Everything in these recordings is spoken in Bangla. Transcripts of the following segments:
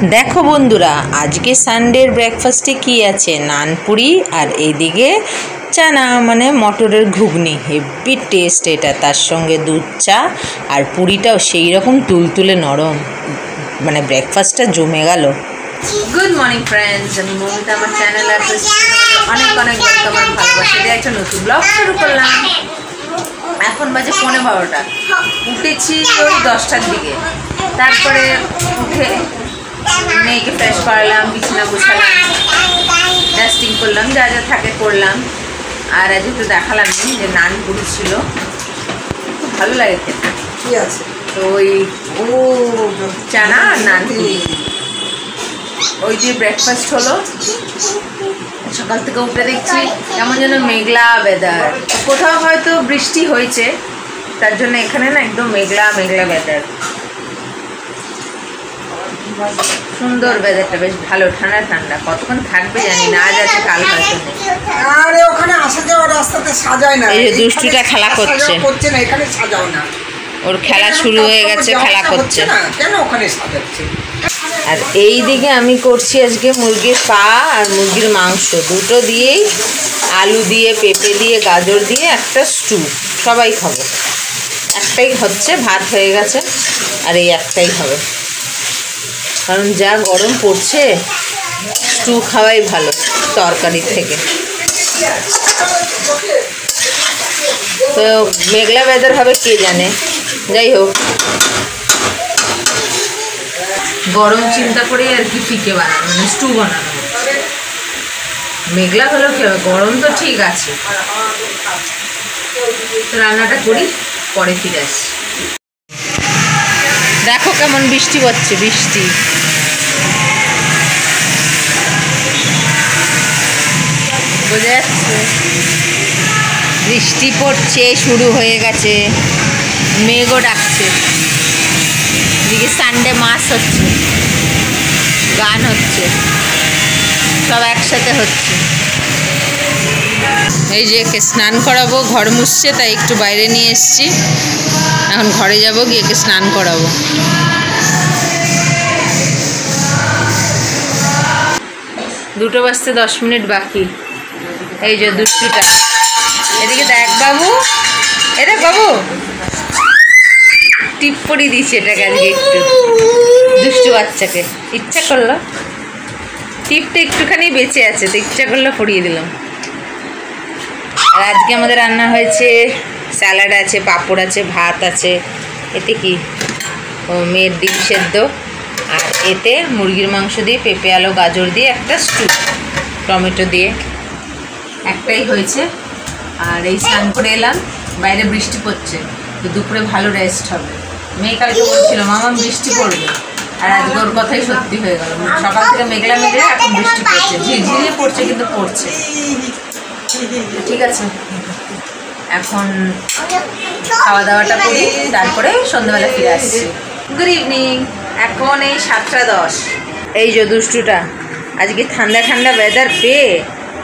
দেখো বন্ধুরা, আজকে সানডের ব্রেকফাস্টে কি আছে, নানপুরি আর এইদিকে চানা মানে মটরের ঘুগনি। হেভি টেস্ট এটা, তার সঙ্গে দুধ চা আর পুরিটাও সেই রকম তুলতুলে নরম, মানে ব্রেকফাস্টটা জমে গেল। গুড মর্নিং ফ্রেন্ডস, আমি মৌমিতা, আমার চ্যানেলে অনেক অনেক ওয়েলকাম আর ভালোবাসা দিয়ে একটা নতুন ব্লগ শুরু করলাম। এখন বাজে 11:15, উঠেছি ওই 10টার দিকে। তারপরে উঠে মেয়েকে ফ্রেশ করালাম, বিছানা গুছালাম, ডাস্টিং করলাম, যা যা থাকে করলাম। আর আজ একটু দেখালাম যে নান পুরি ছিল, খুব ভালো লাগে খেতে। কি আছে তো ওই চানা আর নান পুরি, ওই দিয়ে ব্রেকফাস্ট হলো। সকাল থেকে উঠে দেখছি কেমন যেন মেঘলা ওয়েদার, কোথাও হয়তো বৃষ্টি হয়েছে, তার জন্য এখানে না একদম মেঘলা মেঘলা ওয়েদার। সুন্দর ওয়েদারটা, বেশ ভালো, ঠান্ডা ঠান্ডা। কতক্ষণ থাকবে জানি না, আজ আছে কাল হয়তো নেই। আরে ওখানে আসা যাওয়ার রাস্তাতে সাজায় না, এই যে দুষ্টুটা খেলা করছে না, এখানে সাজাও না। ওর খেলা শুরু হয়ে গেছে, খেলা করছে না কেন ওখানে সাজাচ্ছে। আর এই দিকে আমি করছি আজকে মুরগির পা আর মুরগির মাংস দুটো দিয়েই, আলু দিয়ে, পেঁপে দিয়ে, গাজর দিয়ে একটা স্টু। সবাই খাবো, একটাই হচ্ছে, ভাত হয়ে গেছে আর এই একটাই হবে, কারণ যা গরম পড়ছে স্টু খাওয়াই ভালো তরকারির থেকে। তো মেঘলা ওয়েদার হবে কে জানে, যাই হোক গরম চিন্তা করে আর কি ফিকে বানানো, মানে স্টু বানানো। মেঘলা হলেও কি হবে, গরম তো ঠিক আছে। তো রান্নাটা করি, পরে ফিরে আসি। দেখো কেমন বৃষ্টি পড়ছে, বৃষ্টি। বোঝা যাচ্ছে বৃষ্টি পড়ছে, শুরু হয়ে গেছে, মেঘও ডাকছে। এদিকে সানডে মাস হচ্ছে, গান হচ্ছে, সব একসাথে হচ্ছে। এই যে একে স্নান করাবো, ঘর মুছছে, তাই একটু বাইরে নিয়ে এসছি। এখন ঘরে যাব, গিয়ে একে স্নান করাবো। 2:10 বাকি। এই যে দুষ্টুটা, এদিকে দেখ বাবু, এটা বাবু টিপ পরিয়ে দিয়েছি এটাকে আজকে একটু, দুষ্টু বাচ্চাকে ইচ্ছা করলো, টিপটা একটুখানি বেঁচে আছে তো ইচ্ছা করলো পরিয়ে দিলাম। আর আজকে আমাদের রান্না হয়েছে স্যালাড আছে, পাঁপড় আছে, ভাত আছে। এতে কি মেয়ের ডিম সেদ্ধ, আর এতে মুরগির মাংস দিয়ে, পেঁপে, আলু, গাজর দিয়ে একটা স্টু, টমেটো দিয়ে, একটাই হয়েছে। আর এই স্নান করে এলাম, বাইরে বৃষ্টি পড়ছে, তো দুপুরে ভালো রেস্ট হবে। মেয়ে কালকে বলছিল মামা বৃষ্টি পড়বে, আর আজকে ওর কথাই সত্যি হয়ে গেল। সকাল থেকে মেঘলা মেঘলা, এখন বৃষ্টি পড়ছে, ঝিরঝিরিয়ে পড়ছে, কিন্তু পড়ছে। ঠিক আছে, এখন খাওয়া দাওয়াটা করি, তারপরে সন্ধ্যাবেলা ফিরে আসছি। গুড ইভিনিং, এখন এই 7:10। এই যে দুষ্টুটা আজকে ঠান্ডা ঠান্ডা ওয়েদার পেয়ে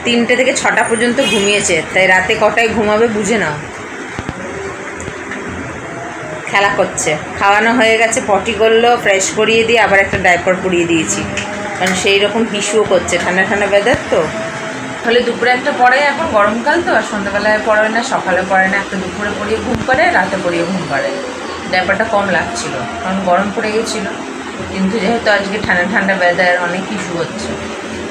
3টে থেকে 6টা পর্যন্ত ঘুমিয়েছে, তাই রাতে কটায় ঘুমাবে বুঝে নাও। খেলা করছে, খাওয়ানো হয়ে গেছে, পটি করলো, ফ্রেশ করিয়ে দিয়ে আবার একটা ডাইপার পরিয়ে দিয়েছি, কারণ সেই রকম হিসুও করছে, ঠান্ডা ঠান্ডা ওয়েদার তো। তাহলে দুপুরে একটা পড়ে, এখন গরমকাল তো, আর সন্ধ্যাবেলায় পড়ে না, সকালে পড়ে না, একটা দুপুরে পড়িয়ে ঘুম পাড়ে, রাতে পড়িয়ে ঘুম পাড়ে। ডাইপারটা কম লাগছিল কারণ গরম পড়ে গেছিলো, কিন্তু যেহেতু আজকে ঠান্ডা ঠান্ডা ওয়েদার, অনেক হিসু হচ্ছে,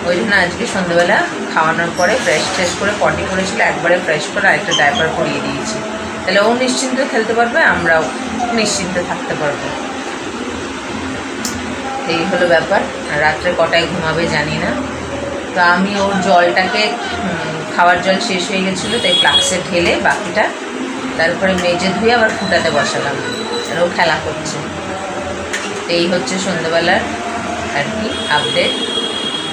ওই জন্য আজকে সন্ধ্যাবেলা খাওয়ানোর পরে ফ্রেশ ট্রেশ করে, পটি করেছিল, একবারে ফ্রেশ করে আরেকটা ডাইপার পরিয়ে দিয়েছি। তাহলে ও নিশ্চিন্তে খেলতে পারবে, আমরাও নিশ্চিন্তে থাকতে পারবো। এই হলো ব্যাপার। আর রাত্রে কটায় ঘুমাবে জানি না। তো আমি ওর জলটাকে, খাওয়ার জল শেষ হয়ে গেছিলো, তাই ফ্লাক্সে ঢেলে বাকিটা তারপরে মেজে ধুয়ে আবার ফুটাতে বসালাম, আর ও খেলা করছে। এই হচ্ছে সন্ধ্যাবেলার আর কি আপডেট।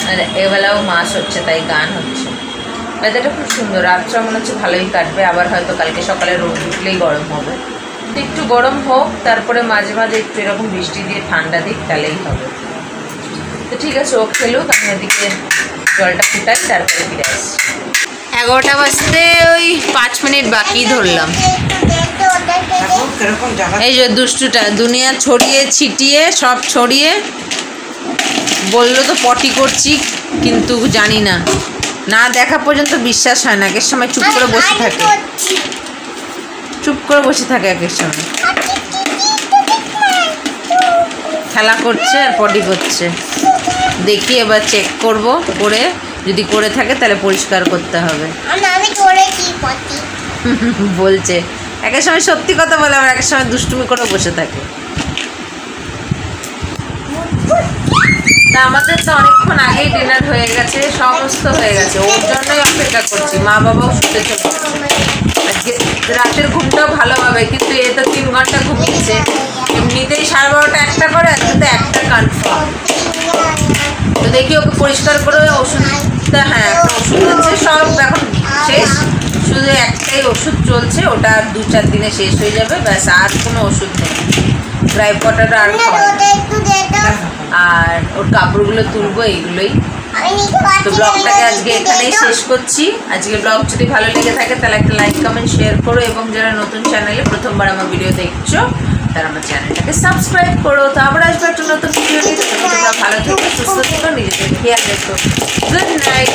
আর এবেলাও মাস হচ্ছে, তাই গান হচ্ছে। ওয়েদারটা খুব সুন্দর, রাতটা মনে হচ্ছে ভালোই কাটবে, আবার হয়তো কালকে সকালে রোদ উঠলেই গরম হবে। একটু গরম হোক, তারপরে মাঝে মাঝে একটু এরকম বৃষ্টি দিয়ে ঠান্ডা দিক, তাহলেই হবে। তো ঠিক আছে, ও খেলুক, আমি ওদিকে জলটা ফুটাই, তারপরে ফিরে আসছি। 11টা বাজতে ওই 5 মিনিট বাকি ধরলাম। এই যে দুষ্টুটা দুনিয়া ছড়িয়ে ছিটিয়ে, সব ছড়িয়ে বললো তো পটি করছি, কিন্তু জানি না, না দেখা পর্যন্ত বিশ্বাস হয় না। একের সময় চুপ করে বসে থাকে, চুপ করে বসে থাকে একের সময়, খেলা করছে আর পটি করছে। দেখি এবার চেক করব, করে যদি করে থাকে তাহলে পরিষ্কার করতে হবে। বলছে একের সময় সত্যি কথা বলে, আবার একের সময় দুষ্টুমি করে বসে থাকে। তা আমাদের তো অনেকক্ষণ আগেই ডিনার হয়ে গেছে, সমস্ত হয়ে গেছে, ওর জন্যই অপেক্ষা করছি। মা বাবাও শুতে চলে গেছে। আজকে রাতের ঘুমটাও ভালোভাবে, কিন্তু এ তো 3 ঘন্টা ঘুমিয়েছে। এমনিতেই 12:30 1টা করে, আজকে তো 1টা কনফার্ম। তো দেখি ওকে পরিষ্কার করে ওষুধটা, হ্যাঁ একটা ওষুধ হচ্ছে, সব এখন শেষ, শুধু একটাই ওষুধ চলছে, ওটা 2-4 দিনে শেষ হয়ে যাবে, ব্যাস। আর কোনো ওষুধ নেই, ড্রাই পটাটা আর আর ওর কাপড়গুলো তুলবো, এইগুলোই। তো ব্লগটাকে আজকে এখানেই শেষ করছি। আজকে ব্লগ যদি ভালো লেগে থাকে তাহলে একটা লাইক কমেন্ট শেয়ার করো, এবং যারা নতুন চ্যানেলে প্রথমবার আমার ভিডিও দেখছো তারা আমার চ্যানেলটাকে সাবস্ক্রাইব করো। তো আবার আসবে একটা নতুন ভিডিও নিয়ে। তোমরা ভালো থেকো, সুস্থ থেকো, নিজেদের খেয়াল রেখো। Good night.